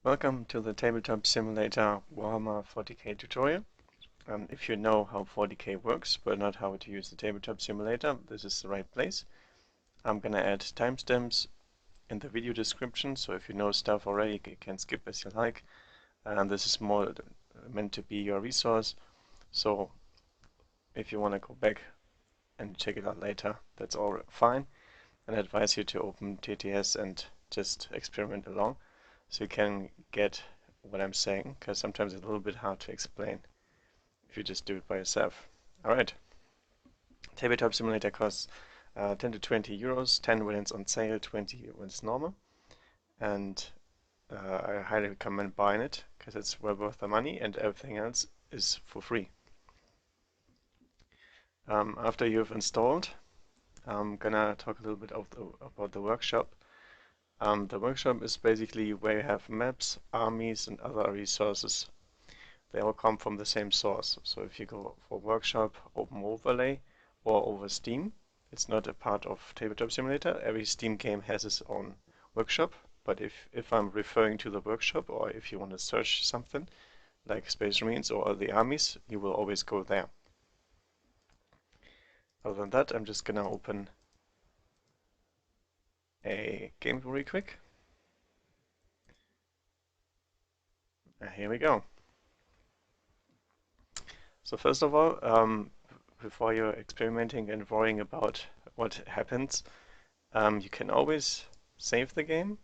Welcome to the Tabletop Simulator Warhammer 40k tutorial. If you know how 40k works, but not how to use the Tabletop Simulator, this is the right place. I'm gonna add timestamps in the video description, so if you know stuff already, you can skip as you like. And this is more meant to be your resource, so if you want to go back and check it out later, that's all fine. And I advise you to open TTS and just experiment along, so you can get what I'm saying, because sometimes it's a little bit hard to explain if you just do it by yourself. Alright, Tabletop Simulator costs 10 to 20 euros, 10 when it's on sale, 20 when it's normal, and I highly recommend buying it, because it's well worth the money and everything else is for free. After you've installed, I'm gonna talk a little bit about the workshop. The workshop is basically where you have maps, armies, and other resources. They all come from the same source. So if you go for workshop, open overlay, or over Steam, it's not a part of Tabletop Simulator. Every Steam game has its own workshop. But if I'm referring to the workshop, or if you want to search something like Space Marines or the armies, you will always go there. Other than that, I'm just gonna open a game really quick. Here we go. So first of all, before you're experimenting and worrying about what happens, you can always save the game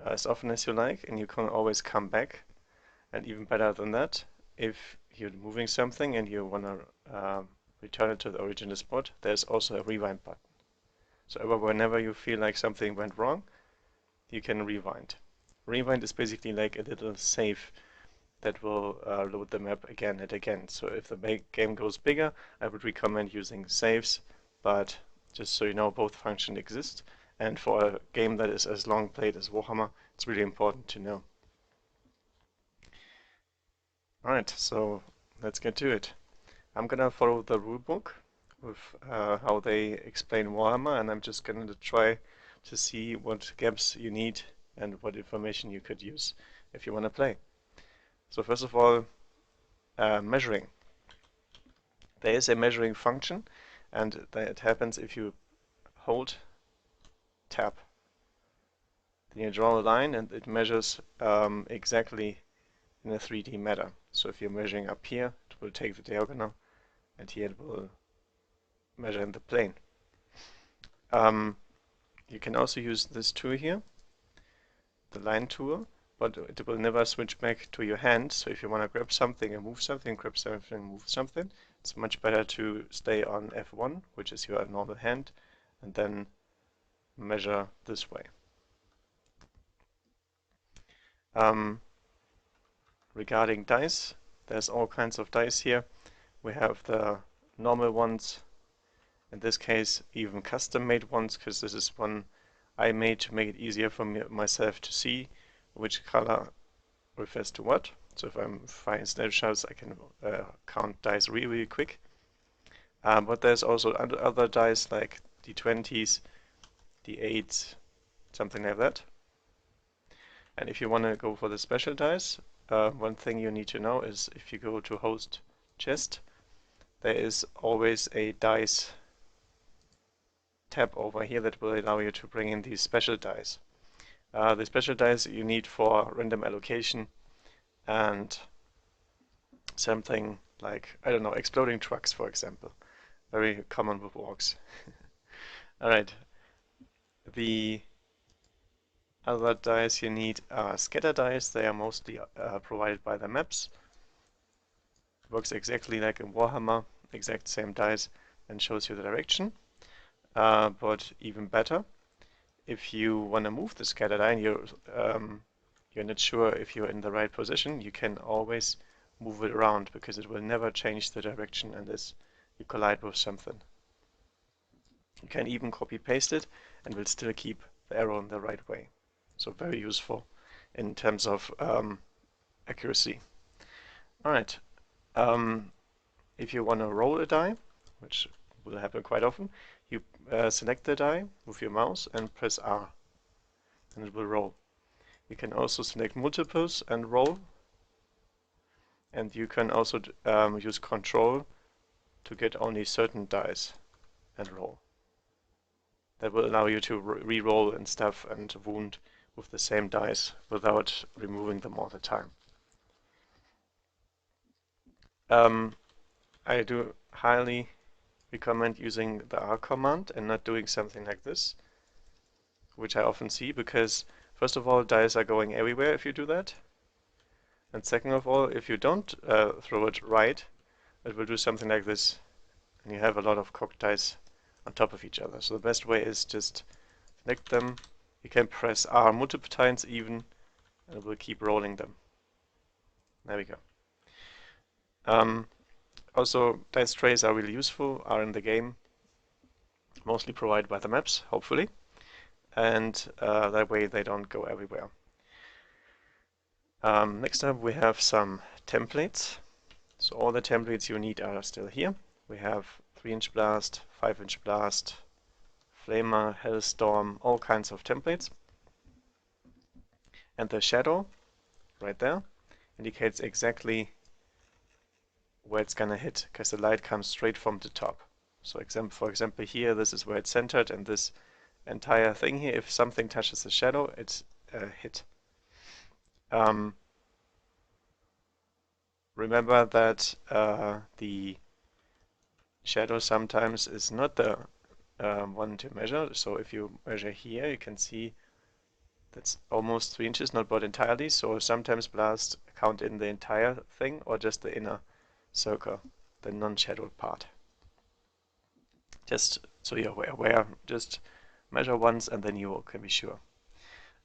as often as you like, and you can always come back. And even better than that, if you're moving something and you want to return it to the original spot, there's also a rewind button. So whenever you feel like something went wrong, you can rewind. Rewind is basically like a little save that will load the map again and again. So if the game goes bigger, I would recommend using saves, but just so you know, both functions exist. And for a game that is as long played as Warhammer, it's really important to know. Alright, so let's get to it. I'm gonna follow the rulebook with how they explain Warhammer, and I'm just gonna try to see what gaps you need and what information you could use if you want to play. So first of all, measuring. There is a measuring function, and that happens if you hold tab. Then you draw a line and it measures exactly in a 3D manner. So if you're measuring up here, it will take the diagonal, and here it will measure in the plane. You can also use this tool here, the line tool, but it will never switch back to your hand. So if you want to grab something and move something, grab something and move something, it's much better to stay on F1, which is your normal hand, and then measure this way. Regarding dice, there's all kinds of dice here. We have the normal ones, in this case even custom-made ones, because this is one I made to make it easier for myself to see which color refers to what. So if I'm firing snapshots, I can count dice really quick. But there's also other dice like D20s, D8s, something like that. And if you want to go for the special dice, one thing you need to know is if you go to host chest, there is always a dice tab over here that will allow you to bring in these special dice. The special dice you need for random allocation and something like, I don't know, exploding trucks, for example. Very common with orcs. Alright. The other dice you need are scatter dice. They are mostly provided by the maps. Works exactly like in Warhammer, exact same dice, and shows you the direction. But even better, if you want to move the scatter die and you're not sure if you're in the right position, you can always move it around, because it will never change the direction unless you collide with something. You can even copy paste it and will still keep the arrow in the right way. So very useful in terms of accuracy. Alright, if you want to roll a die, which will happen quite often, you select the die with your mouse and press R, and it will roll. You can also select multiples and roll, and you can also use control to get only certain dice and roll. That will allow you to re-roll and stuff and wound with the same dice without removing them all the time. I do highly recommend using the R command and not doing something like this, which I often see, because first of all, dice are going everywhere if you do that. And second of all, if you don't throw it right, it will do something like this, and you have a lot of cocked dice on top of each other. So the best way is just select them. You can press R multiple times even, and it will keep rolling them. There we go. Also, dice trays are really useful, are in the game, mostly provided by the maps, hopefully, and that way they don't go everywhere. Next up we have some templates. So all the templates you need are still here. We have 3-inch blast, 5-inch blast, flamer, hellstorm, all kinds of templates. And the shadow, right there, indicates exactly where it's gonna hit, because the light comes straight from the top. So for example here, this is where it's centered, and this entire thing here, if something touches the shadow, it's a hit. Remember that the shadow sometimes is not the one to measure. So if you measure here, you can see that's almost 3 inches, not bought entirely. So sometimes blasts count in the entire thing or just the inner circle, the non-shadowed part. Just so you're aware, just measure once and then you can be sure.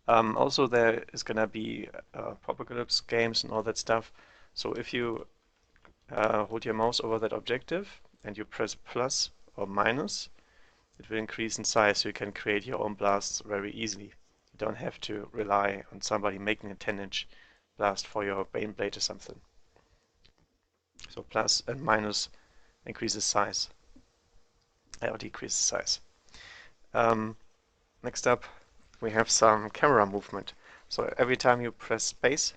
Also, there is going to be apocalypse games and all that stuff. So if you hold your mouse over that objective and you press plus or minus, it will increase in size, so you can create your own blasts very easily. You don't have to rely on somebody making a 10-inch blast for your Baneblade or something. So plus and minus increases size, or decreases size. Next up, we have some camera movement. So every time you press space,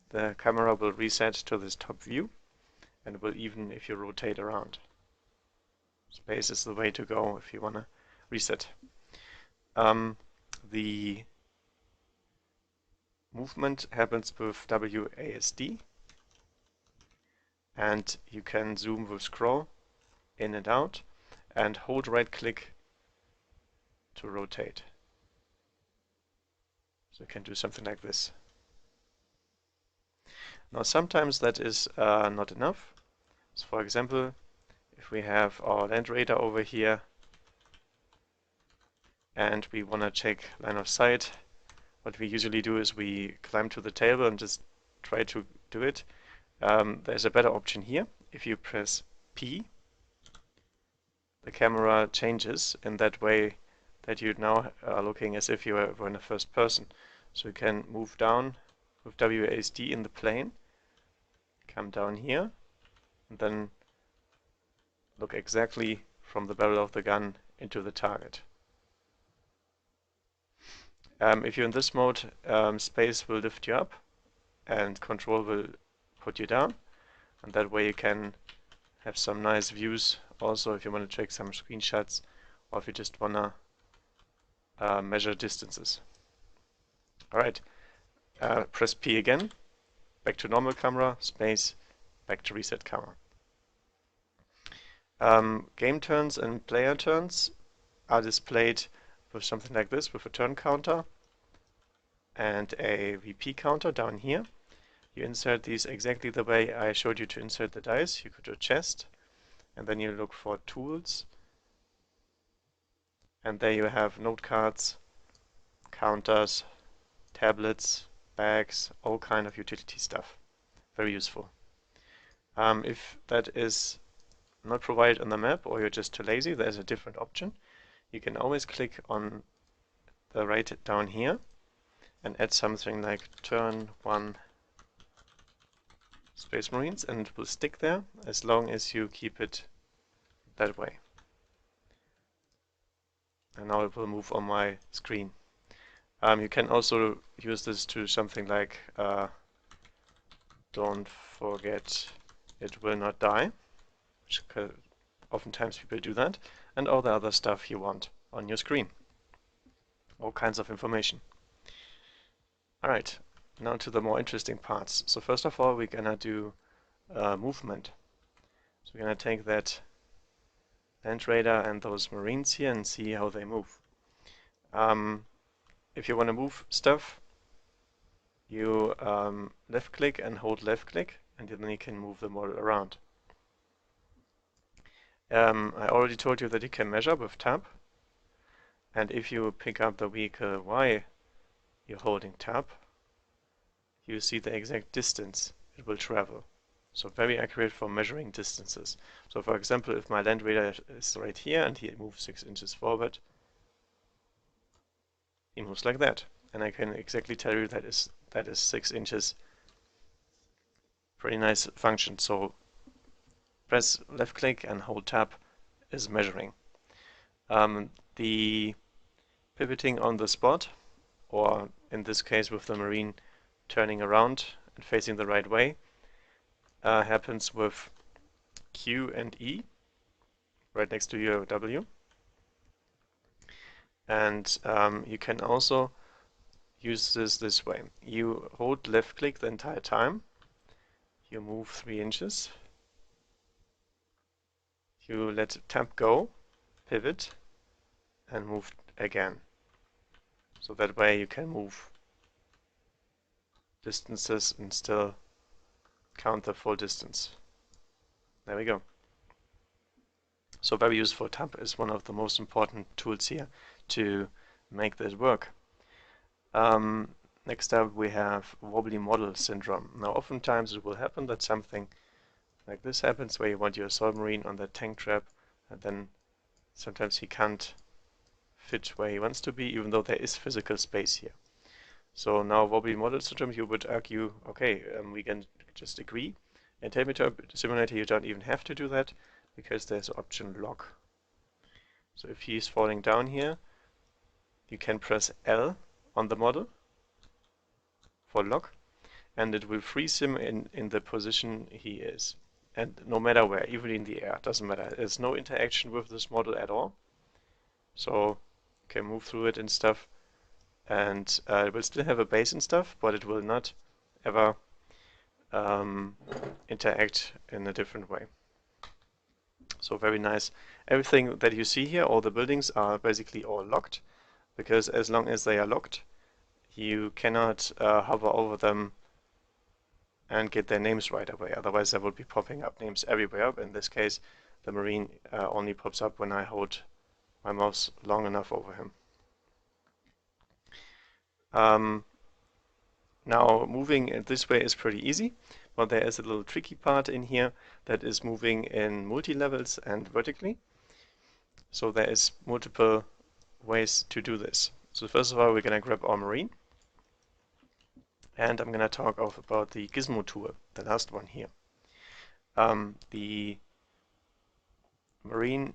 the camera will reset to this top view, and will even if you rotate around. Space is the way to go if you want to reset. The movement happens with WASD, and you can zoom with scroll in and out, and hold right click to rotate. So you can do something like this. Now sometimes that is not enough. So for example, if we have our land radar over here and we want to check line of sight, what we usually do is we climb to the table and just try to do it. There's a better option here. If you press P, the camera changes in that way that you now are looking as if you were in the first person. So you can move down with WASD in the plane, come down here, and then look exactly from the barrel of the gun into the target. If you're in this mode, space will lift you up and control will put you down, and that way you can have some nice views also if you want to take some screenshots or if you just want to measure distances. Alright, press P again, back to normal camera, space, back to reset camera. Game turns and player turns are displayed with something like this, with a turn counter and a VP counter down here. You insert these exactly the way I showed you to insert the dice. You go to chest, and then you look for tools, and there you have note cards, counters, tablets, bags, all kind of utility stuff. Very useful. If that is not provided on the map or you're just too lazy, there's a different option. You can always click on the right down here and add something like turn 1 Space Marines, and it will stick there as long as you keep it that way. And now it will move on my screen. You can also use this to something like don't forget it will not die, which oftentimes people do that, and all the other stuff you want on your screen. All kinds of information. Alright, now to the more interesting parts. So first of all, we're gonna do movement. So we're gonna take that land radar and those marines here and see how they move. If you want to move stuff, you left click and hold left click, and then you can move the model around. I already told you that you can measure with tab, and if you pick up the vehicle while you're holding tab, you see the exact distance it will travel. So very accurate for measuring distances. So for example, if my land radar is right here and he moves 6 inches forward, he moves like that. And I can exactly tell you that is 6 inches. Pretty nice function. So press left click and hold tab is measuring. The pivoting on the spot, or in this case with the marine turning around and facing the right way, happens with Q and E right next to your W. And you can also use this way. You hold left click the entire time. You move 3 inches. You let tab go, pivot, and move again. So that way you can move distances and still count the full distance. There we go. So very useful. Tab is one of the most important tools here to make this work. Next up we have wobbly model syndrome. Now oftentimes it will happen that something like this happens where you want your submarine on the tank trap, and then sometimes he can't fit where he wants to be, even though there is physical space here. So now wobbly model syndrome, you would argue, okay, we can just agree. In Tabletop Simulator you don't even have to do that, because there's option lock. So if he's falling down here, you can press L on the model for lock, and it will freeze him in the position he is. And no matter where, even in the air, doesn't matter. There's no interaction with this model at all. So you can move through it and stuff, and it will still have a base and stuff, but it will not ever interact in a different way. So very nice. Everything that you see here, all the buildings are basically all locked, because as long as they are locked, you cannot hover over them and get their names right away. Otherwise there would be popping up names everywhere. In this case, the marine only pops up when I hold my mouse long enough over him. Now moving this way is pretty easy, but there is a little tricky part in here that is moving in multi-levels and vertically. So there is multiple ways to do this. So first of all, we're going to grab our marine, and I'm going to talk about the gizmo tool, the last one here. The marine,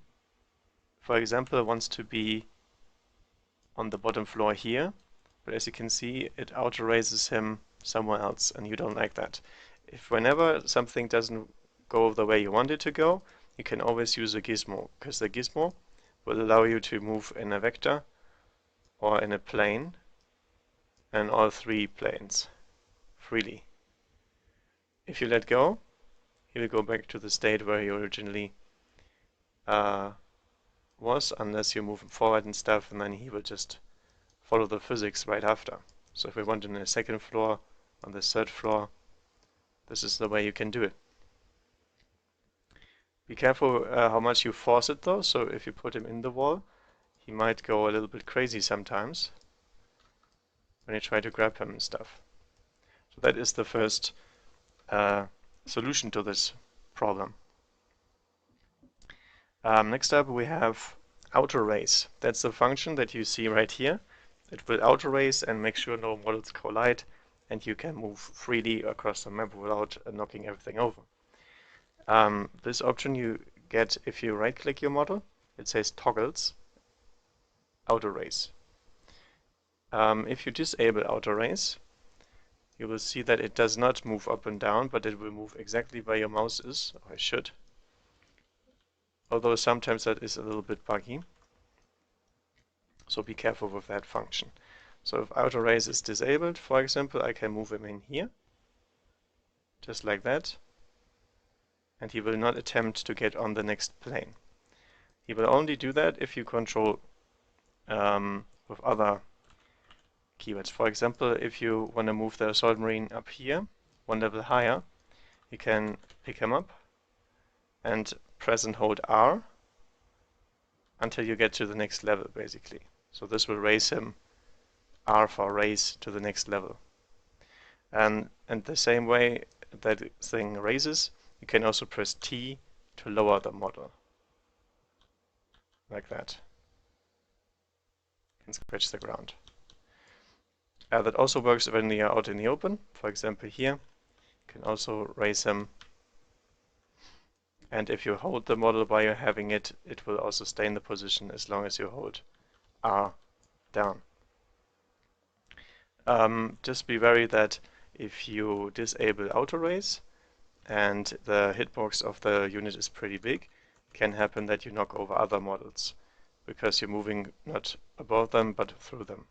for example, wants to be on the bottom floor here, but as you can see, it auto-raises him somewhere else, and you don't like that. If whenever something doesn't go the way you want it to go, you can always use a gizmo, because the gizmo will allow you to move in a vector or in a plane, and all 3 planes freely. If you let go, he will go back to the state where he originally was, unless you move him forward and stuff, and then he will just follow the physics right after. So if we want him on the 2nd floor, on the 3rd floor, this is the way you can do it. Be careful how much you force it though, so if you put him in the wall, he might go a little bit crazy sometimes when you try to grab him and stuff. So that is the first solution to this problem. Next up we have auto race. That's the function that you see right here. It will auto race and make sure no models collide, and you can move freely across the map without knocking everything over. This option you get if you right click your model. It says toggles auto race. If you disable auto raise, you will see that it does not move up and down, but it will move exactly where your mouse is, or it should. Although sometimes that is a little bit buggy. So be careful with that function. So if auto raise is disabled, for example, I can move him in here, just like that, and he will not attempt to get on the next plane. He will only do that if you control with other keywords. For example, if you want to move the Assault Marine up here, one level higher, you can pick him up and press and hold R until you get to the next level, basically. So this will raise him, R for raise, to the next level. And the same way that thing raises, you can also press T to lower the model. Like that. And scratch the ground. That also works when you're out in the open. For example, here, you can also raise him. And if you hold the model while you're having it, it will also stay in the position as long as you hold R down. Just be wary that if you disable auto raise and the hitbox of the unit is pretty big, it can happen that you knock over other models because you're moving not above them but through them.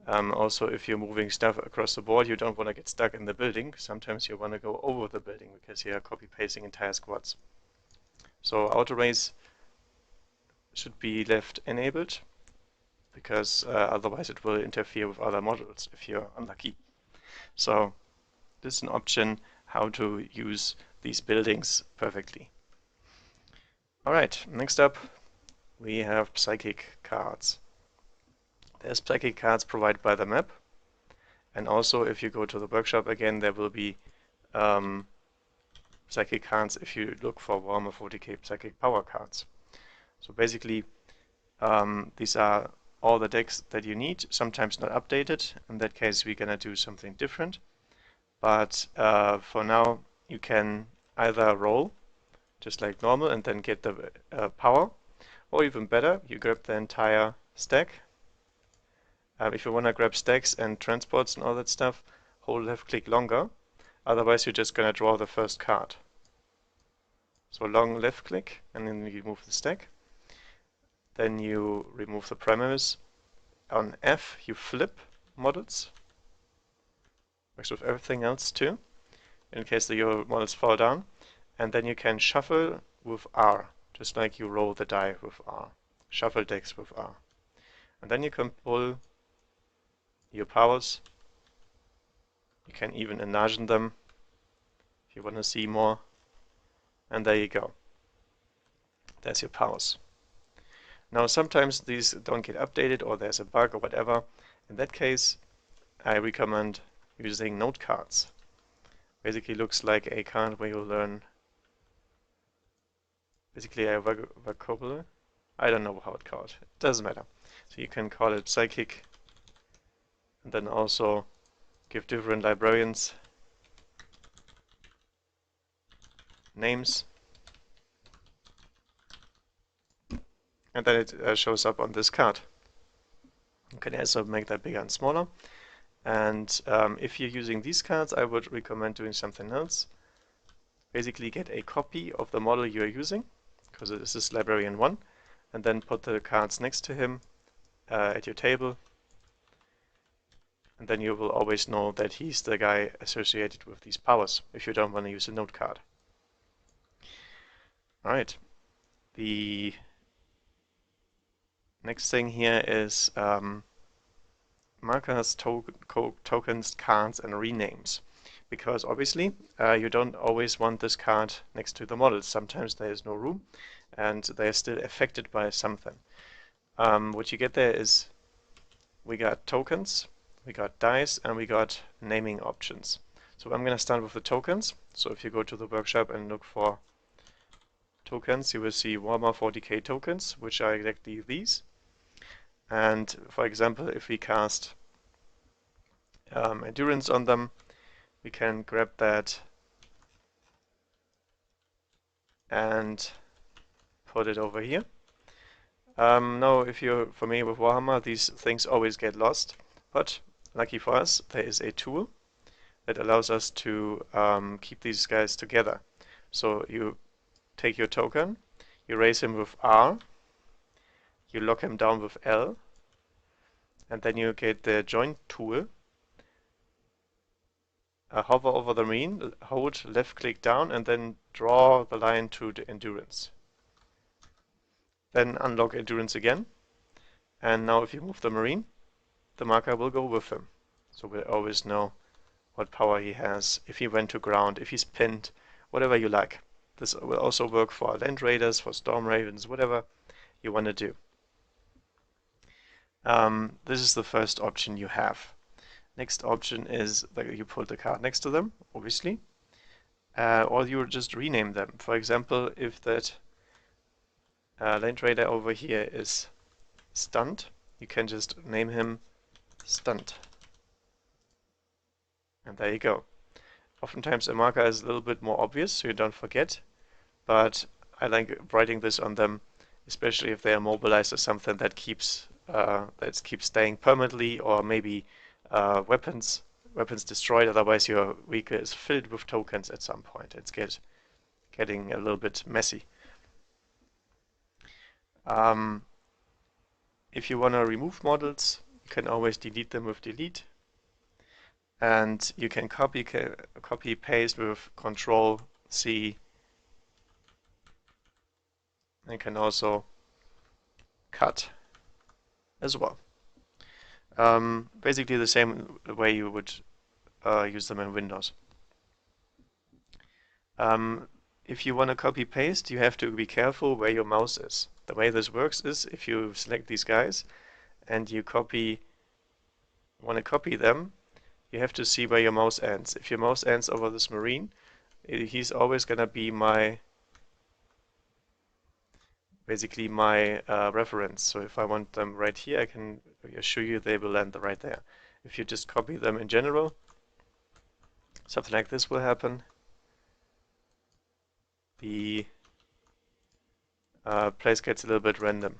Also, if you're moving stuff across the board, you don't want to get stuck in the building. Sometimes you want to go over the building because you are copy-pasting entire squads. So auto raise should be left enabled because otherwise it will interfere with other models if you're unlucky. So this is an option how to use these buildings perfectly. Alright, next up we have psychic cards. There's psychic cards provided by the map, and also if you go to the workshop again, there will be psychic cards if you look for Warhammer 40k psychic power cards. So basically, these are all the decks that you need, sometimes not updated. In that case, we're gonna do something different. But for now, you can either roll, just like normal, and then get the power, or even better, you grab the entire stack. If you want to grab stacks and transports and all that stuff, hold left click longer. Otherwise, you're just going to draw the first card. So long left click, and then you move the stack. Then you remove the primaries. On F, you flip models. Works with everything else too, in case your models fall down. And then you can shuffle with R, just like you roll the die with R. Shuffle decks with R. And then you can pull your powers. You can even enlarge them if you want to see more. And there you go. There's your powers. Now sometimes these don't get updated or there's a bug or whatever. In that case, I recommend using note cards. Basically looks like a card where you learn basically a vocabulary. I don't know how it's called. It doesn't matter. So you can call it psychic, and then also give different librarians names, and then it shows up on this card. You can also make that bigger and smaller. And if you're using these cards, I would recommend doing something else. Basically get a copy of the model you're using, because this is librarian 1, and then put the cards next to him at your table. And then you will always know that he's the guy associated with these powers, if you don't want to use a note card. Alright, the next thing here is markers, tokens, cards, and renames. Because obviously you don't always want this card next to the models. Sometimes there is no room and they're still affected by something. What you get there is we got tokens, we got dice, and we got naming options. So I'm going to start with the tokens. So if you go to the workshop and look for tokens, you will see Warhammer 40k tokens, which are exactly these. And for example, if we cast endurance on them, we can grab that and put it over here. No, if you're familiar with Warhammer, these things always get lost. But lucky for us, there is a tool that allows us to keep these guys together. So you take your token, you raise him with R, you lock him down with L, and then you get the joint tool, hover over the marine, hold left click down, and then draw the line to the endurance. Then unlock endurance again, and now if you move the marine, the marker will go with him. So we'll always know what power he has, if he went to ground, if he's pinned, whatever you like. This will also work for land raiders, for storm ravens, whatever you want to do. This is the first option you have. Next option is that you put the card next to them, obviously, or you just rename them. For example, if that land raider over here is stunned, you can just name him stunned. And there you go. Oftentimes a marker is a little bit more obvious, so you don't forget, but I like writing this on them, especially if they are mobilized as something that keeps staying permanently, or maybe weapons destroyed. Otherwise, your vehicle is filled with tokens at some point. It's getting a little bit messy. If you want to remove models, you can always delete them with delete. And you can copy paste with Control C. And you can also cut as well. Basically the same way you would use them in Windows. If you want to copy paste, you have to be careful where your mouse is. The way this works is if you select these guys and you want to copy them, you have to see where your mouse ends. If your mouse ends over this marine, he's always going to be basically my reference. So if I want them right here, I can assure you they will land right there. If you just copy them in general, something like this will happen. The place gets a little bit random.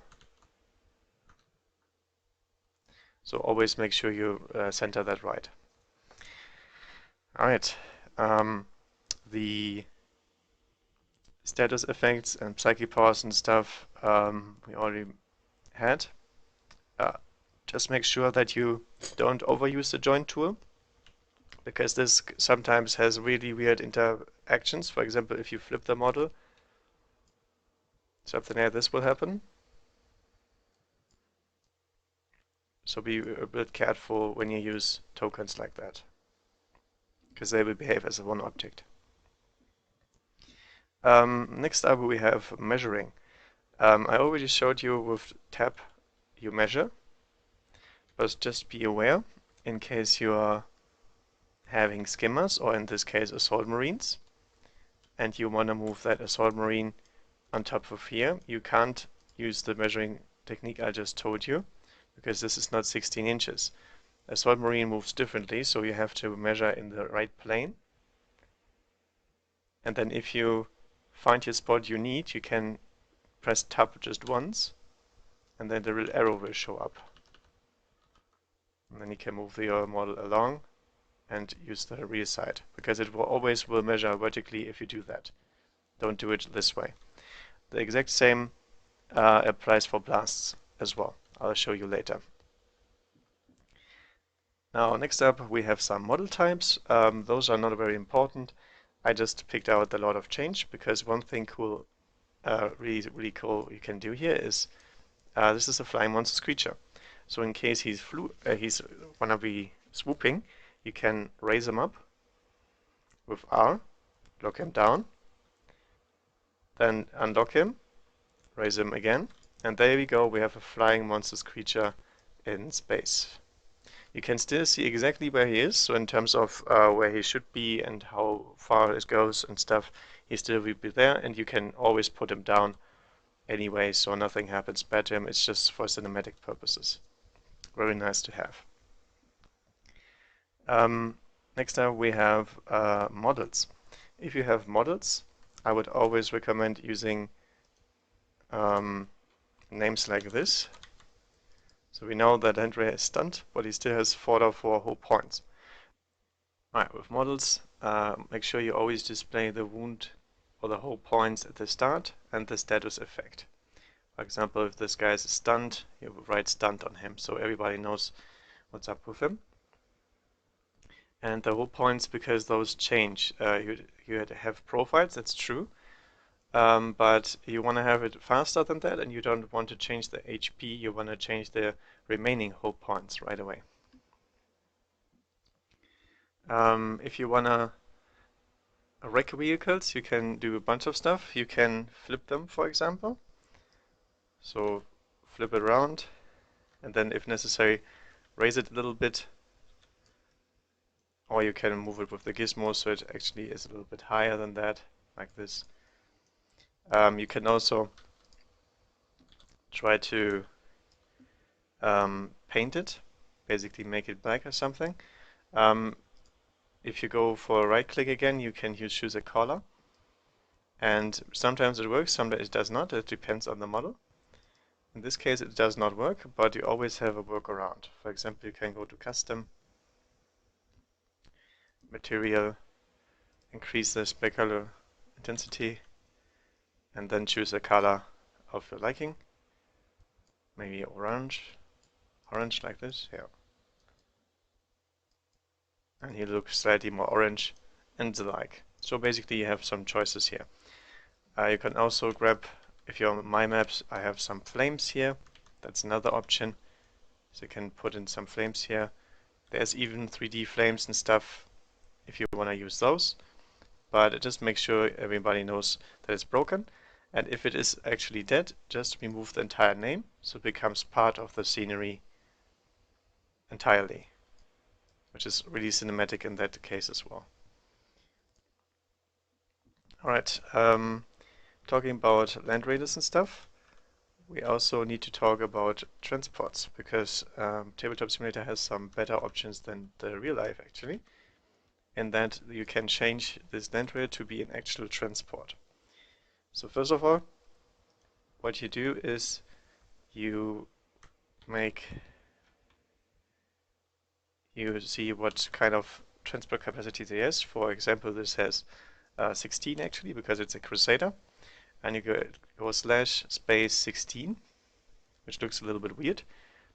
So always make sure you center that right. Alright, the status effects and psychic powers and stuff we already had. Just make sure that you don't overuse the joint tool, because this sometimes has really weird interactions. For example, if you flip the model, something like this will happen. So be a bit careful when you use tokens like that, because they will behave as one object. Next up we have measuring. I already showed you with tab you measure, but just be aware in case you are having skimmers, or in this case assault marines, and you want to move that assault marine on top of here, you can't use the measuring technique I just told you, because this is not 16 inches. Assault marine moves differently, so you have to measure in the right plane. And then if you find your spot you need, you can press tab just once, and then the little arrow will show up. And then you can move your model along and use the rear side, because it will always measure vertically if you do that. Don't do it this way. The exact same applies for blasts as well. I'll show you later. Now next up we have some model types. Those are not very important. I just picked out a lot of change, because one thing cool, really cool you can do here is this is a flying monsters creature. So in case he's wanna be swooping, you can raise him up with R, lock him down, then unlock him, raise him again, and there we go, we have a flying monsters creature in space. You can still see exactly where he is, so in terms of where he should be and how far it goes and stuff, he still will be there, and you can always put him down anyway, so nothing happens bad to him. It's just for cinematic purposes. Very nice to have. Next up we have models. If you have models, I would always recommend using names like this. So we know that Land Raider is stunned, but he still has 4 whole points. Alright, with models, make sure you always display the wound or the whole points at the start and the status effect. For example, if this guy is stunned, you write stunned on him, so everybody knows what's up with him. And the whole points, because those change. You have profiles, that's true, but you want to have it faster than that, and you don't want to change the HP, you want to change the remaining whole points right away. If you want to wreck vehicles, you can do a bunch of stuff. You can flip them, for example. So flip it around, and then if necessary, raise it a little bit. Or you can move it with the gizmo so it actually is a little bit higher than that, like this. You can also try to paint it, basically make it black or something. If you go for a right click again, you can choose a color. And sometimes it works, sometimes it does not. It depends on the model. In this case, it does not work, but you always have a workaround. For example, you can go to Custom, Material, increase the specular intensity, and then choose a color of your liking. Maybe orange like this, yeah. And he looks slightly more orange and the like. So basically you have some choices here. You can also grab, if you're on my maps, I have some flames here. That's another option. So you can put in some flames here. There's even 3D flames and stuff if you want to use those. But just make sure everybody knows that it's broken. And if it is actually dead, just remove the entire name so it becomes part of the scenery entirely, which is really cinematic in that case as well. Alright, talking about land raiders and stuff, we also need to talk about transports, because Tabletop Simulator has some better options than the real life actually, in that you can change this land raider to be an actual transport. So first of all, what you do is you see what kind of transport capacity there is. For example, this has 16 actually, because it's a Crusader, and you go slash space 16, which looks a little bit weird,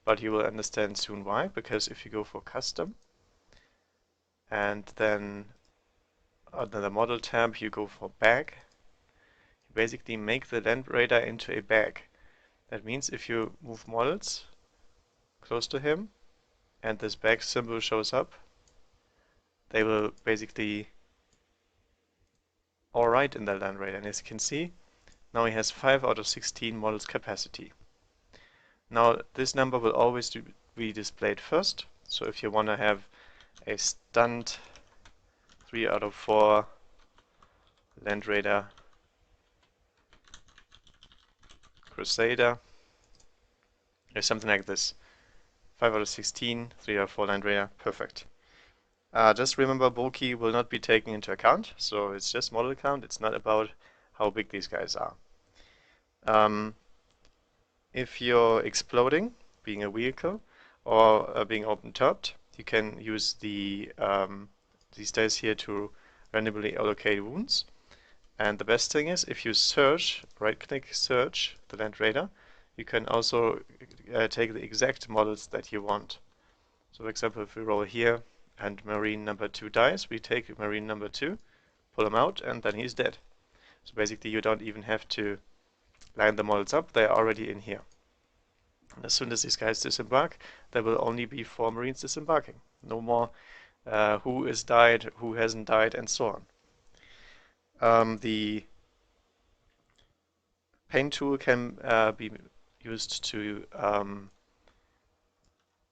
but you will understand soon why, because if you go for custom and then under the model tab you go for bag, you basically make the land raider into a bag. That means if you move models close to him and this bag symbol shows up, they will basically all right in the land raider. And as you can see, now he has 5 out of 16 models capacity. Now this number will always be displayed first. So if you want to have a stunned 3 out of 4 land raider Crusader, or something like this, 5 out of 16, 3 out of 4 land raider, perfect. Just remember, bulky will not be taken into account, so it's just model count. It's not about how big these guys are. If you're exploding, being a vehicle, or being open-topped, you can use these dice here to randomly allocate wounds. And the best thing is, if you search, right-click search the land raider, you can also take the exact models that you want. So for example, if we roll here and Marine number 2 dies, we take Marine number 2, pull him out, and then he's dead. So basically you don't even have to line the models up, they are already in here. And as soon as these guys disembark, there will only be 4 Marines disembarking. No more who has died, who hasn't died, and so on. The paint tool can be used to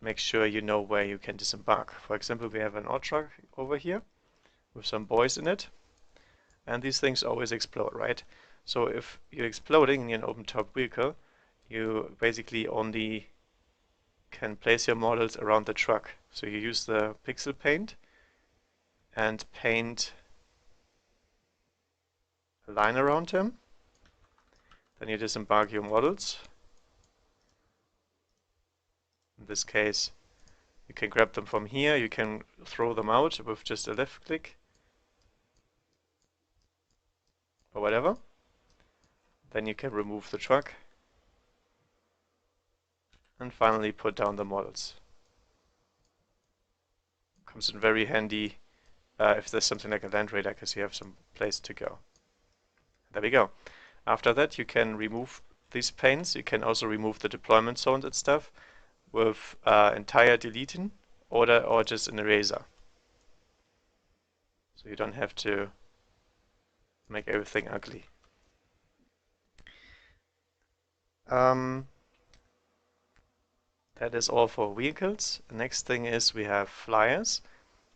make sure you know where you can disembark. For example, we have an odd truck over here with some boys in it, and these things always explode, right? So if you're exploding in an open-top vehicle, you basically only can place your models around the truck. So you use the pixel paint and paint a line around him. Then you disembark your models In this case, you can grab them from here, you can throw them out with just a left click or whatever. Then you can remove the truck and finally put down the models. Comes in very handy if there's something like a land radar, because you have some place to go. There we go. After that, you can remove these panes. You can also remove the deployment zones and stuff with entire deleting or just an eraser. So you don't have to make everything ugly. That is all for vehicles. The next thing is we have flyers,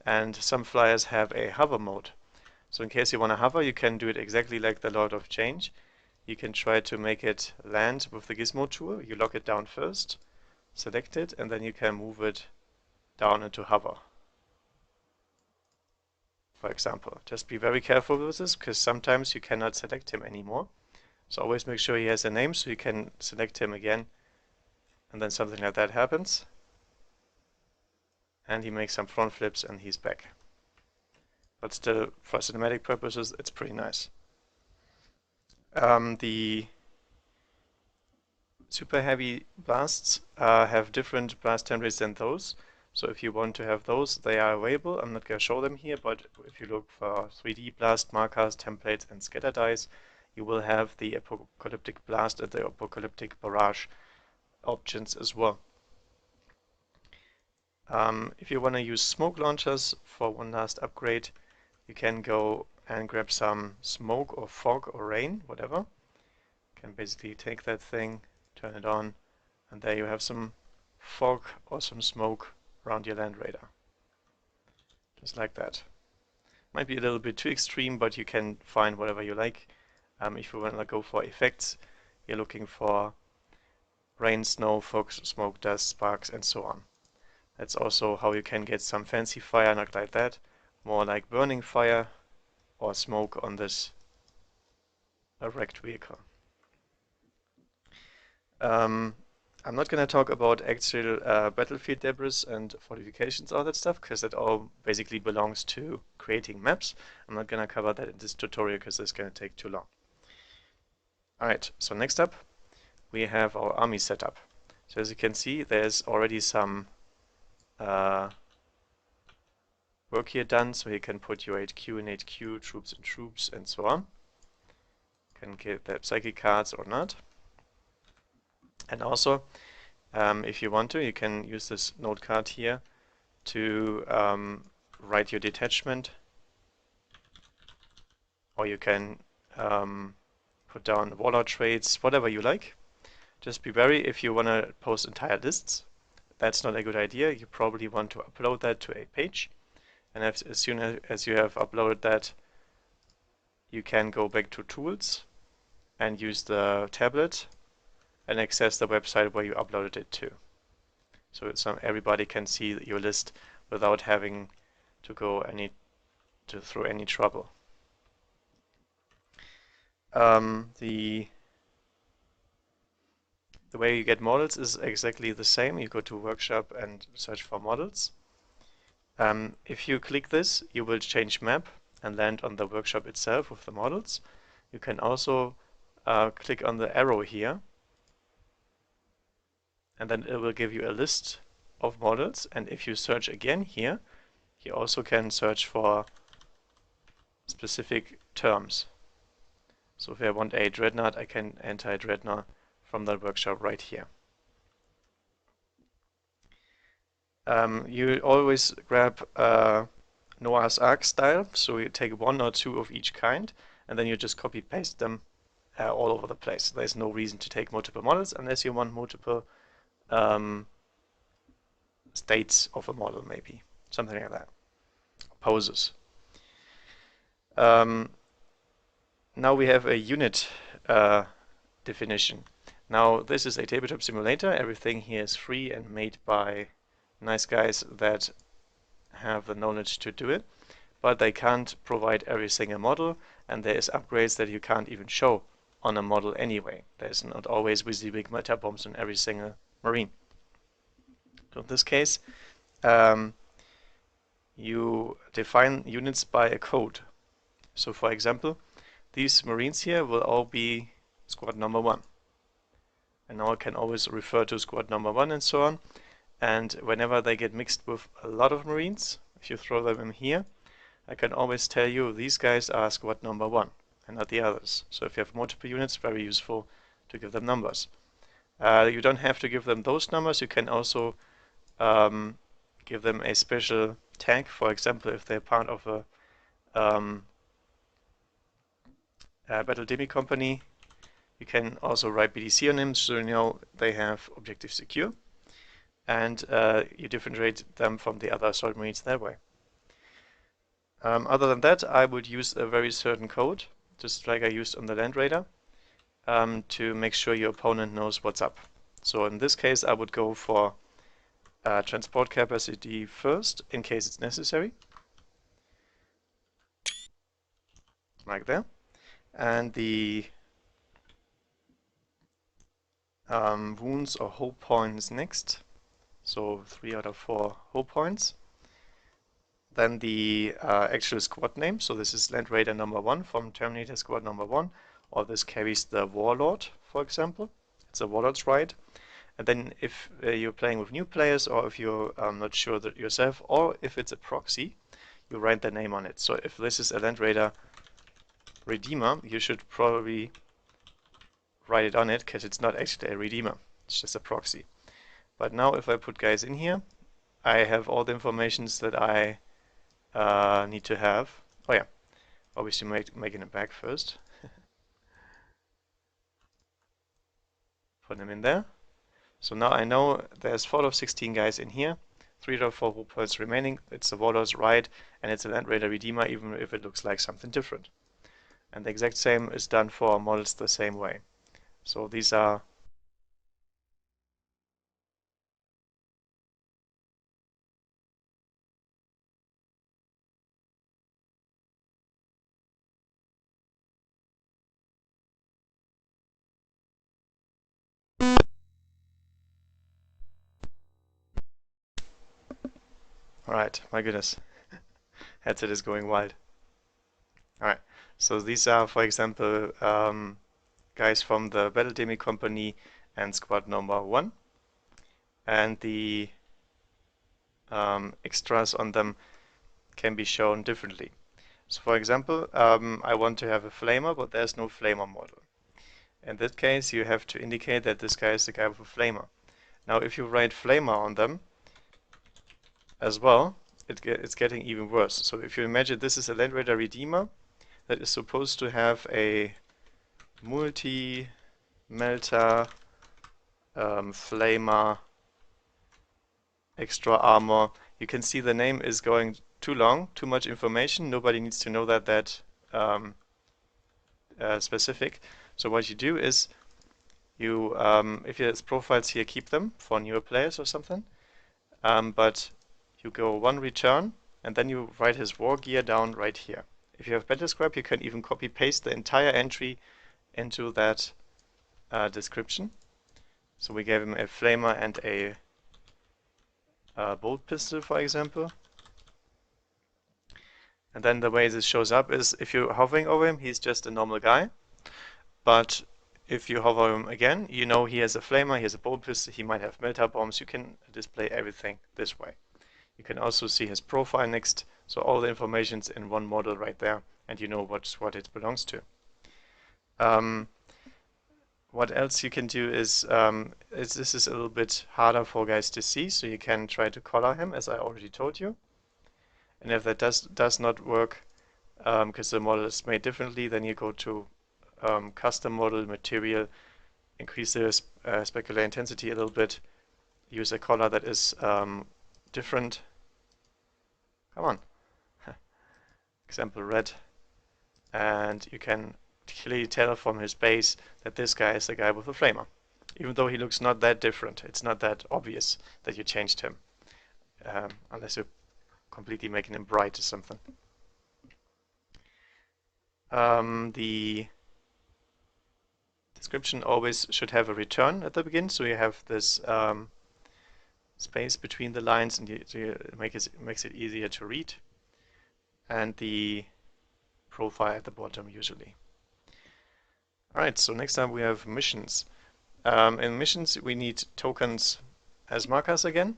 and some flyers have a hover mode. So in case you want to hover, you can do it exactly like the Lord of Change. You can try to make it land with the gizmo tool. You lock it down first, select it, and then you can move it down into hover. For example, just be very careful with this, because sometimes you cannot select him anymore. So always make sure he has a name so you can select him again, and then something like that happens. And he makes some front flips and he's back. But still, for cinematic purposes, it's pretty nice. The super heavy blasts have different blast templates than those. So if you want to have those, they are available. I'm not going to show them here, but if you look for 3D blast markers, templates, and scatter dice, you will have the apocalyptic blast and the apocalyptic barrage options as well. If you want to use smoke launchers for one last upgrade, you can go and grab some smoke or fog or rain, whatever. You can basically take that thing, turn it on, and there you have some fog or some smoke around your land radar. Just like that. Might be a little bit too extreme, but you can find whatever you like. If you want to go for effects, you're looking for rain, snow, fog, smoke, dust, sparks, and so on. That's also how you can get some fancy fire, not like that, more like burning fire or smoke on this wrecked vehicle. I'm not going to talk about actual battlefield debris and fortifications, all that stuff, because that all basically belongs to creating maps. I'm not going to cover that in this tutorial because it's going to take too long. Alright, so next up we have our army setup. So as you can see, there's already some work here done, so you can put your HQ in HQ, troops in troops, and so on. You can get the psychic cards or not. And also, if you want to, you can use this note card here to write your detachment, or you can put down warlord traits, whatever you like. Just be wary if you want to post entire lists. That's not a good idea. You probably want to upload that to a page. And as soon as you have uploaded that, you can go back to Tools and use the tablet and access the website where you uploaded it to. So everybody can see your list without having to go through any trouble. The way you get models is exactly the same. You go to Workshop and search for models. If you click this, you will change map and land on the workshop itself with the models. You can also click on the arrow here, and then it will give you a list of models. And if you search again here, you also can search for specific terms. So if I want a dreadnought, I can enter a dreadnought from the workshop right here. You always grab Noah's Ark style, so you take one or two of each kind, and then you just copy paste them all over the place. There's no reason to take multiple models unless you want multiple states of a model, maybe something like that. Poses. Now we have a unit definition. Now this is a tabletop simulator. Everything here is free and made by nice guys that have the knowledge to do it, but they can't provide every single model, and there is upgrades that you can't even show on a model anyway. There's not always with the big meta bombs on every single marine. So in this case, um, you define units by a code. So for example, these Marines here will all be squad number 1. And now I can always refer to squad number 1 and so on. And whenever they get mixed with a lot of Marines, if you throw them in here, I can always tell you these guys are squad number 1 and not the others. So if you have multiple units, very useful to give them numbers. You don't have to give them those numbers. You can also give them a special tag. For example, if they're part of a battle demi company, you can also write BDC on them, so you know they have objective secure, and you differentiate them from the other assault marines that way. Other than that, I would use a very certain code, just like I used on the Land Raider, to make sure your opponent knows what's up. So in this case, I would go for transport capacity first, in case it's necessary, like there, and the wounds or hope points next, so 3 out of 4 hope points. Then the actual squad name, so this is Land Raider number 1 from Terminator Squad number 1, or this carries the Warlord, for example. It's a Warlord's Ride. And then if you're playing with new players, or if you're not sure that yourself, or if it's a proxy, you write the name on it. So if this is a Land Raider Redeemer, you should probably write it on it, because it's not actually a Redeemer, it's just a proxy. But now if I put guys in here, I have all the informations that I need to have. Oh yeah, obviously making it back first. Put them in there. So now I know there's 4 of 16 guys in here, 3 out of 4 hope points remaining. It's a Warlord's Ride, and it's a Land Raider Redeemer, even if it looks like something different. And the exact same is done for models the same way. So these are alright, my goodness. Headset is going wild. Alright, so these are, for example, guys from the Battle Demi Company and Squad number 1. And the extras on them can be shown differently. So for example, I want to have a flamer, but there's no flamer model. In that case, you have to indicate that this guy is the guy with a flamer. Now, if you write flamer on them as well, it's getting even worse. So if you imagine this is a Land Raider Redeemer that is supposed to have a multi-melter, flamer, extra armor. You can see the name is going too long, too much information. Nobody needs to know that specific. So what you do is you, if there's profiles here, keep them for newer players or something. But you go 1 return, and then you write his war gear down right here. If you have battle scribe, you can even copy paste the entire entry into that description. So we gave him a flamer and a bolt pistol, for example. And then the way this shows up is if you're hovering over him, he's just a normal guy. But if you hover him again, you know he has a flamer, he has a bolt pistol, he might have melter bombs. You can display everything this way. You can also see his profile next, so all the information's in one model right there, and you know what it belongs to. What else you can do is, this is a little bit harder for guys to see, so you can try to color him, as I already told you. And if that does not work, because the model is made differently, then you go to custom model, material, increase the specular intensity a little bit, use a color that is different. Come on. Example red. And you can clearly tell from his base that this guy is the guy with the flamer. Even though he looks not that different, it's not that obvious that you changed him. Unless you're completely making him bright or something. The description always should have a return at the beginning, so you have this space between the lines, and makes it easier to read, and the profile at the bottom usually. Alright, so next up we have missions. In missions we need tokens as markers again.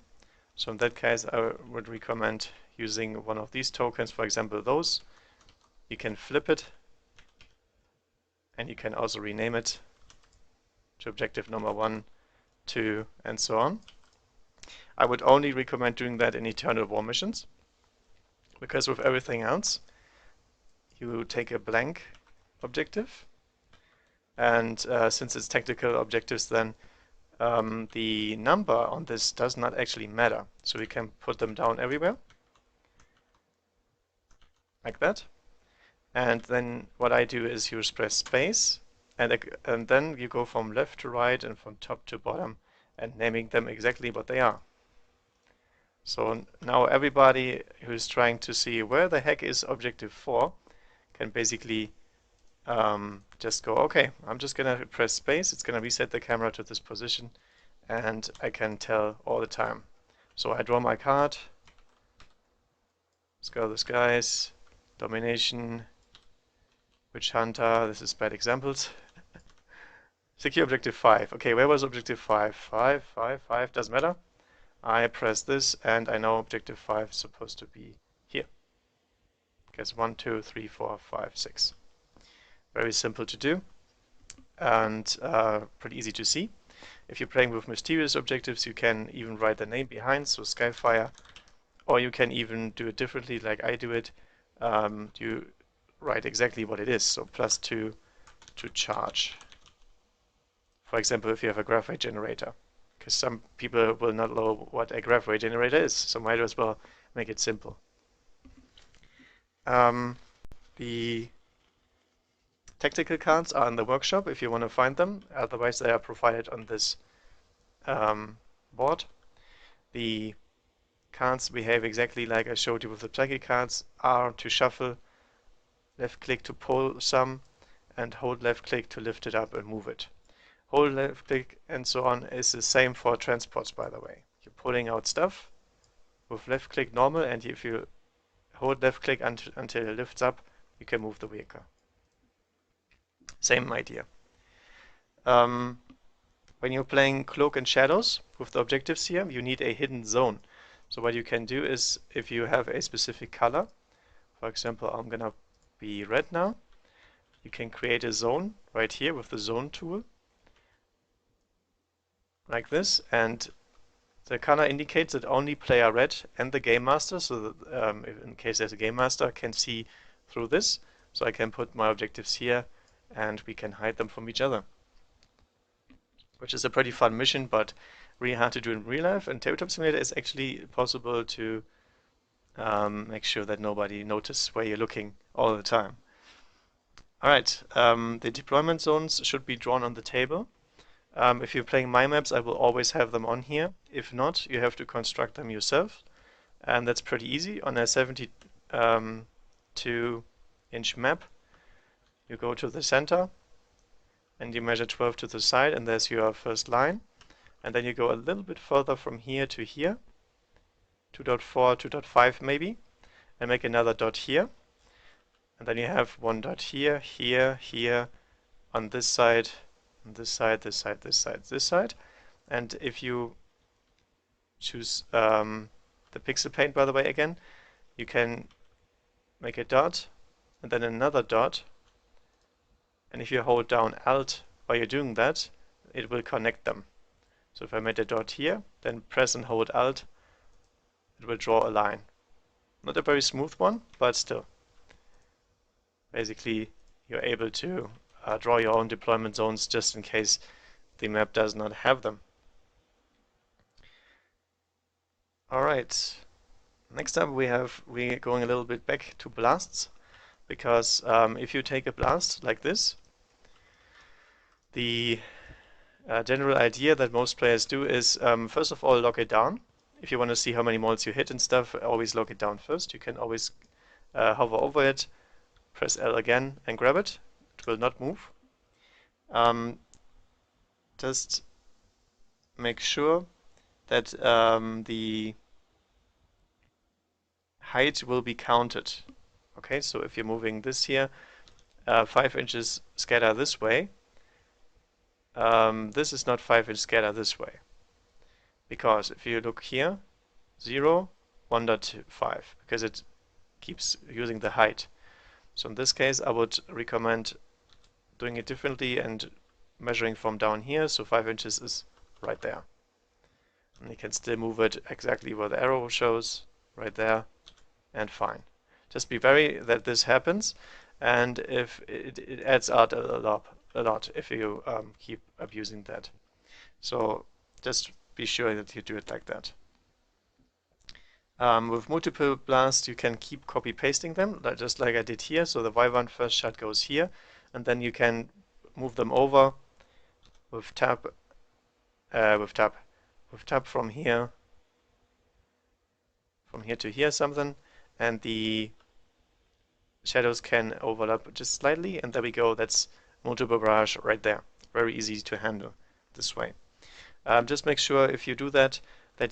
So in that case I would recommend using one of these tokens, for example those. You can flip it, and you can also rename it to objective number 1, 2, and so on. I would only recommend doing that in Eternal War missions, because with everything else you take a blank objective, and since it's tactical objectives, then the number on this does not actually matter. So we can put them down everywhere, like that. And then what I do is you press space, and then you go from left to right and from top to bottom, and naming them exactly what they are. So now everybody who's trying to see where the heck is objective 4 can basically just go, okay, I'm just gonna press space, it's gonna reset the camera to this position, and I can tell all the time. So I draw my card, Scour the Skies, Domination, Witch Hunter, this is bad examples. Secure objective 5. Okay, where was objective 5? 5, 5, 5, doesn't matter. I press this and I know objective 5 is supposed to be here. Guess 1, 2, 3, 4, 5, 6. Very simple to do and pretty easy to see. If you're playing with mysterious objectives, you can even write the name behind, so Skyfire, or you can even do it differently like I do it. You write exactly what it is, so +2 to charge. For example, if you have a graph rate generator, because some people will not know what a graph rate generator is, so might as well make it simple. The tactical cards are in the workshop if you want to find them, otherwise they are provided on this board. The cards behave exactly like I showed you with the psychic cards, are to shuffle, left click to pull some, and hold left click to lift it up and move it. Hold left click and so on is the same for transports, by the way. You're pulling out stuff with left click normal, and if you hold left click until it lifts up, you can move the vehicle. Same idea. When you're playing Cloak and Shadows with the objectives here, you need a hidden zone. So what you can do is, if you have a specific color, for example, I'm gonna be red now, you can create a zone right here with the zone tool, like this, and the color indicates that only player red and the game master, so that in case there's a game master, can see through this. So I can put my objectives here and we can hide them from each other, which is a pretty fun mission, but really hard to do in real life. And Tabletop Simulator is actually possible to make sure that nobody notices where you're looking all the time. Alright, the deployment zones should be drawn on the table. If you're playing my maps, I will always have them on here. If not, you have to construct them yourself, and that's pretty easy. On a 72-inch map, you go to the center and you measure 12 to the side, and there's your first line, and then you go a little bit further from here to here, 2.4, 2.5 maybe, and make another dot here, and then you have one dot here, here, here, on this side, this side, this side, this side, this side. And if you choose the pixel paint, by the way, again, you can make a dot and then another dot, and if you hold down Alt while you're doing that, it will connect them. So if I made a dot here, then press and hold Alt, it will draw a line. Not a very smooth one, but still. Basically, you're able to draw your own deployment zones just in case the map does not have them. Alright, next up we're going a little bit back to blasts, because if you take a blast like this, the general idea that most players do is first of all lock it down. If you want to see how many molds you hit and stuff, always lock it down first. You can always hover over it, press L again and grab it. It will not move. Just make sure that the height will be counted. Okay, so if you're moving this here, 5 inches scatter this way, this is not 5 inch scatter this way. Because if you look here, 0, 1.5, because it keeps using the height. So in this case, I would recommend doing it differently and measuring from down here, so 5 inches is right there. And you can still move it exactly where the arrow shows, right there, and fine. Just be wary that this happens, and if it adds out a lot if you keep abusing that. So just be sure that you do it like that. With multiple blasts, you can keep copy pasting them, just like I did here. So the Y1 first shot goes here, and then you can move them over with tab from here to here something, and the shadows can overlap just slightly, and there we go. That's multiple brush right there. Very easy to handle this way. Just make sure if you do that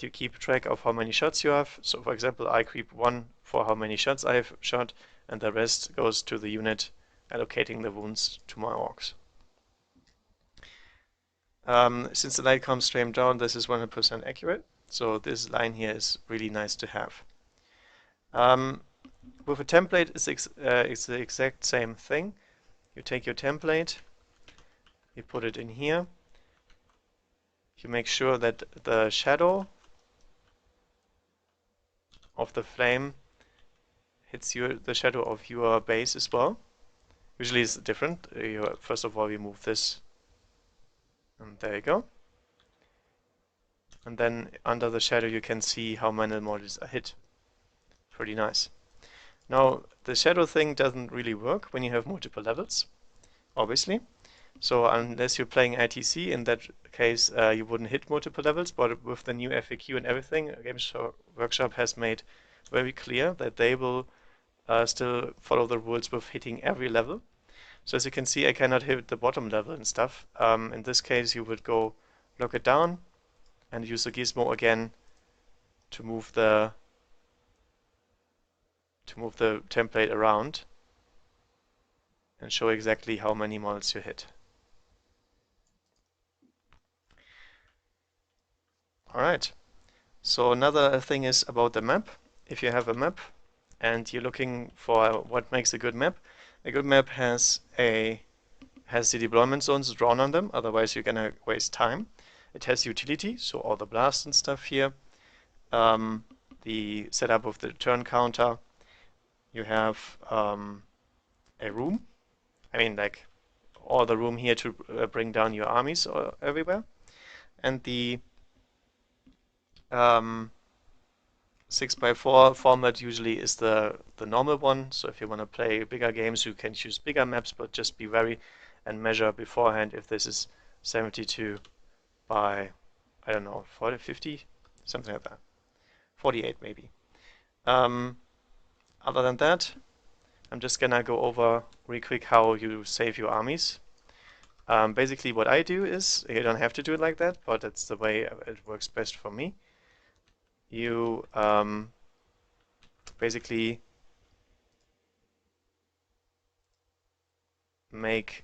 you keep track of how many shots you have. So for example, I keep 1 for how many shots I have shot, and the rest goes to the unit allocating the wounds to my orcs. Since the light comes straight down, this is 100% accurate. So this line here is really nice to have. With a template, it's the exact same thing. You take your template, you put it in here. You make sure that the shadow of the flame hits the shadow of your base as well. Usually it's different. First of all, we move this, and there you go. And then under the shadow you can see how many models are hit. Pretty nice. Now the shadow thing doesn't really work when you have multiple levels, obviously. So unless you're playing ITC, in that case you wouldn't hit multiple levels, but with the new FAQ and everything, Games Workshop has made very clear that they will still follow the rules with hitting every level. So as you can see, I cannot hit the bottom level and stuff. In this case, you would go lock it down and use the gizmo again to move the template around and show exactly how many models you hit. Alright, so another thing is about the map. If you have a map and you're looking for what makes a good map has the deployment zones drawn on them, otherwise you're gonna waste time. It has utility, so all the blasts and stuff here. The setup of the turn counter. You have a room. I mean, like all the room here to bring down your armies everywhere. And the 6x4 format usually is the normal one. So if you want to play bigger games, you can choose bigger maps, but just be wary and measure beforehand if this is 72 by, I don't know, 40, 50, something like that. 48 maybe. Other than that, I'm just gonna go over real quick how you save your armies. Basically what I do is, you don't have to do it like that, but that's the way it works best for me. You basically make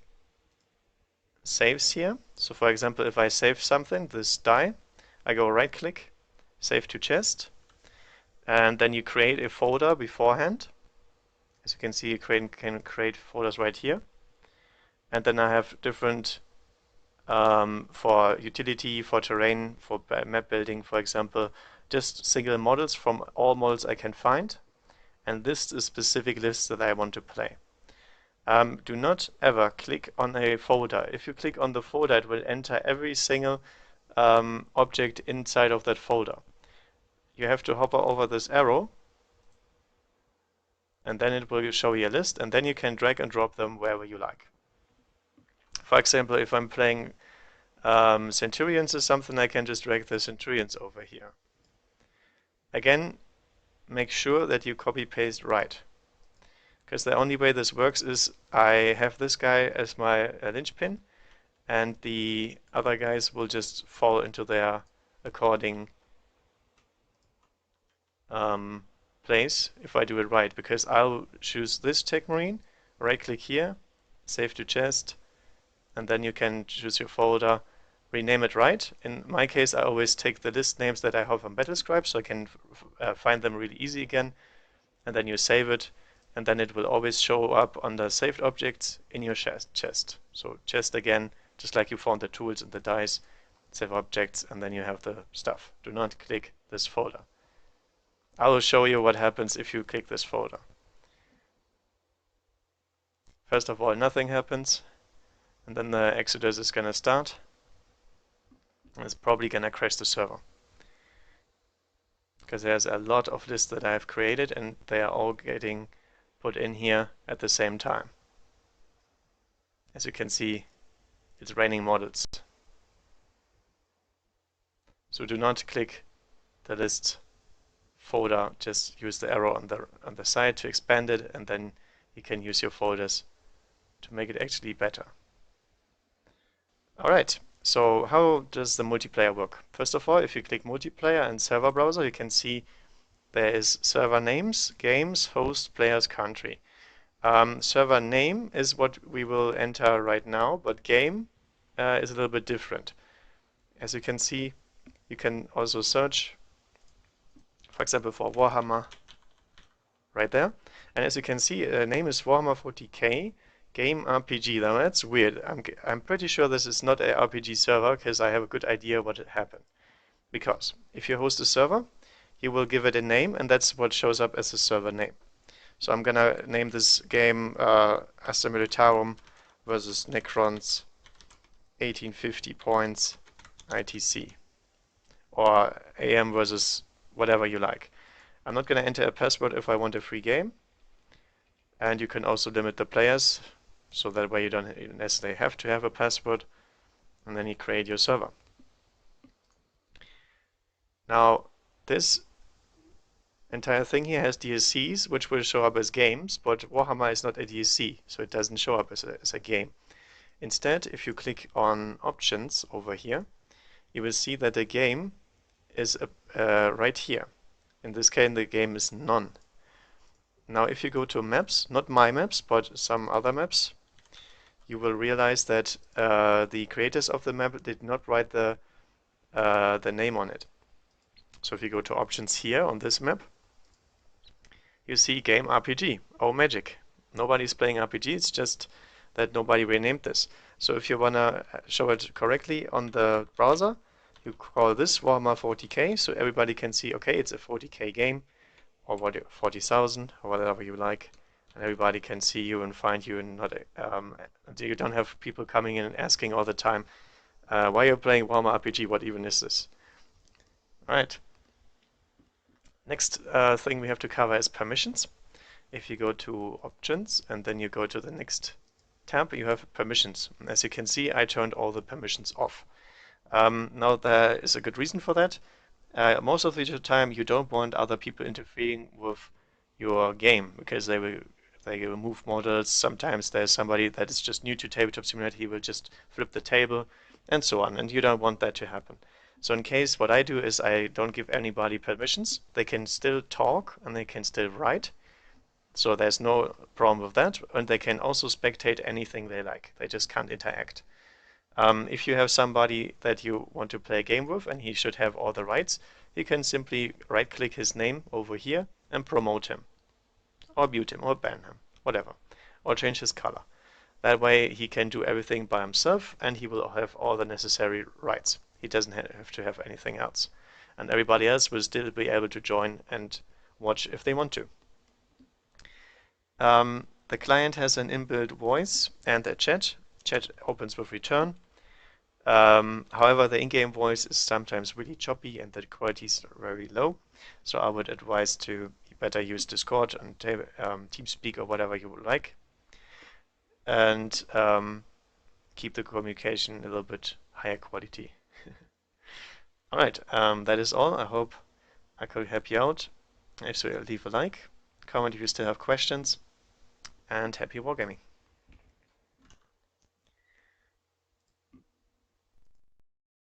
saves here. So for example, if I save something, this die, I go right click, save to chest, and then you create a folder beforehand. As you can see, you can create folders right here. And then I have different for utility, for terrain, for map building, for example, just single models from all models I can find. And this is specific lists that I want to play. Do not ever click on a folder. If you click on the folder, it will enter every single object inside of that folder. You have to hover over this arrow, and then it will show you a list, and then you can drag and drop them wherever you like. For example, if I'm playing Centurions or something, I can just drag the Centurions over here. Again, make sure that you copy paste right. Because the only way this works is I have this guy as my linchpin, and the other guys will just fall into their according place if I do it right, because I'll choose this Techmarine, right click here, save to chest, and then you can choose your folder, rename it right. In my case, I always take the list names that I have on Battlescribe so I can find them really easy again, and then you save it, and then it will always show up under saved objects in your chest. So chest again, just like you found the tools and the dice, save objects, and then you have the stuff. Do not click this folder. I will show you what happens if you click this folder. First of all, nothing happens, and then the Exodus is going to start. It's probably going to crash the server, because there's a lot of lists that I've created and they are all getting put in here at the same time. As you can see, it's raining models. So do not click the list folder, just use the arrow on the side to expand it, and then you can use your folders to make it actually better. Alright, so how does the multiplayer work? First of all, if you click multiplayer and server browser, you can see there is server names, games, host, players, country. Server name is what we will enter right now, but game is a little bit different. As you can see, you can also search, for example, for Warhammer right there. And as you can see, the name is Warhammer 40k, game RPG. Now that's weird. I'm pretty sure this is not a RPG server, because I have a good idea what happened. Because if you host a server, you will give it a name, and that's what shows up as a server name. So I'm gonna name this game Astra Militarum versus Necrons 1850 points ITC, or AM versus whatever you like. I'm not gonna enter a password if I want a free game, and you can also limit the players, so that way you don't necessarily have to have a password, and then you create your server. Now, this entire thing here has DLCs, which will show up as games, but Warhammer is not a DLC, so it doesn't show up as a game. Instead, if you click on options over here, you will see that the game is right here. In this case, the game is none. Now, if you go to maps, not my maps, but some other maps, you will realize that the creators of the map did not write the name on it. So if you go to options here on this map, you see game RPG. Oh, magic. Nobody's playing RPG, it's just that nobody renamed this. So if you want to show it correctly on the browser, you call this Warhammer 40k, so everybody can see, okay, it's a 40k game, or 40,000, or whatever you like, and everybody can see you and find you, and not you don't have people coming in and asking all the time, why you're playing Warhammer RPG, what even is this? Alright. Next thing we have to cover is permissions. If you go to options and then you go to the next tab, you have permissions. As you can see, I turned all the permissions off. Now there is a good reason for that. Most of the time you don't want other people interfering with your game, because they will move models. Sometimes there's somebody that is just new to Tabletop Simulator, he will just flip the table and so on, and you don't want that to happen. So in case, what I do is I don't give anybody permissions. They can still talk and they can still write. So there's no problem with that. And they can also spectate anything they like. They just can't interact. If you have somebody that you want to play a game with and he should have all the rights, you can simply right-click his name over here and promote him. Or mute him, or ban him, whatever. Or change his color. That way he can do everything by himself and he will have all the necessary rights. He doesn't have to have anything else. And everybody else will still be able to join and watch if they want to. The client has an inbuilt voice and a chat. Chat opens with return. However, the in-game voice is sometimes really choppy and the quality is very low. So I would advise to better use Discord and TeamSpeak or whatever you would like. And keep the communication a little bit higher quality. Alright, that is all. I hope I could help you out. If so, leave a like, comment if you still have questions, and happy wargaming.